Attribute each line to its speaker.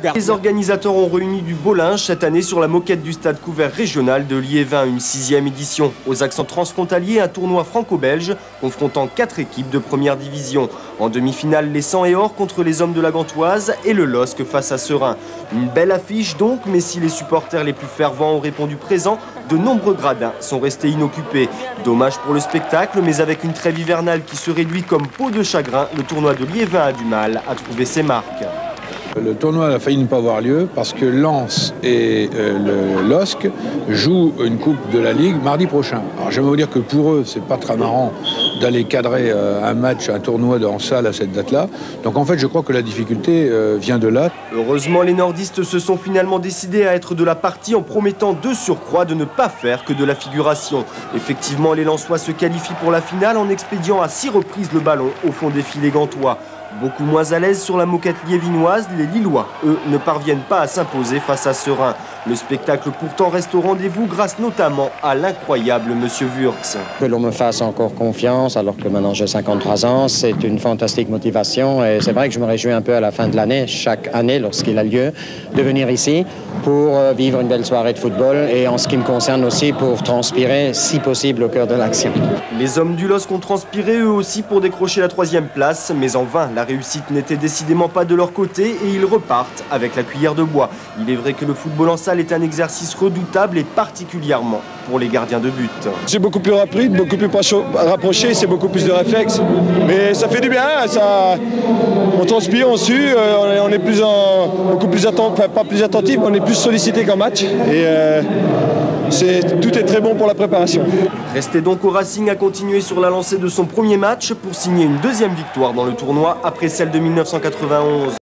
Speaker 1: Les organisateurs ont réuni du beau linge cette année sur la moquette du stade couvert régional de Liévin, une 6e édition. Aux accents transfrontaliers, un tournoi franco-belge confrontant 4 équipes de première division. En demi-finale, les 100 et or contre les hommes de la Gantoise et le LOSC face à Seraing. Une belle affiche donc, mais si les supporters les plus fervents ont répondu présent, de nombreux gradins sont restés inoccupés. Dommage pour le spectacle, mais avec une trêve hivernale qui se réduit comme peau de chagrin, le tournoi de Liévin a du mal à trouver ses marques.
Speaker 2: Le tournoi a failli ne pas avoir lieu parce que Lens et le LOSC jouent une coupe de la Ligue mardi prochain. Alors j'aimerais vous dire que pour eux, c'est pas très marrant d'aller cadrer un match, un tournoi en salle à cette date-là. Donc en fait, je crois que la difficulté vient de là.
Speaker 1: Heureusement, les nordistes se sont finalement décidés à être de la partie en promettant de surcroît de ne pas faire que de la figuration. Effectivement, les Lensois se qualifient pour la finale en expédiant à 6 reprises le ballon au fond des filets gantois. Beaucoup moins à l'aise sur la moquette liévinoise, les Lillois, eux, ne parviennent pas à s'imposer face à Seraing. Le spectacle pourtant reste au rendez-vous grâce notamment à l'incroyable Monsieur Wurtz.
Speaker 3: Que l'on me fasse encore confiance alors que maintenant j'ai 53 ans, c'est une fantastique motivation et c'est vrai que je me réjouis un peu à la fin de l'année, chaque année lorsqu'il a lieu, de venir ici pour vivre une belle soirée de football et en ce qui me concerne aussi pour transpirer si possible au cœur de l'action.
Speaker 1: Les hommes du LOSC ont transpiré eux aussi pour décrocher la 3e place, mais en vain, la réussite n'était décidément pas de leur côté et ils repartent avec la cuillère de bois. Il est vrai que le football en salle est un exercice redoutable et particulièrement pour les gardiens de but.
Speaker 4: C'est beaucoup plus rapide, beaucoup plus rapproché, c'est beaucoup plus de réflexes. Mais ça fait du bien, on transpire, on sue, on est beaucoup plus attentif, enfin pas plus attentif, mais on est plus sollicité qu'en match. Et tout est très bon pour la préparation.
Speaker 1: Restez donc au Racing à continuer sur la lancée de son premier match pour signer une 2e victoire dans le tournoi après celle de 1991.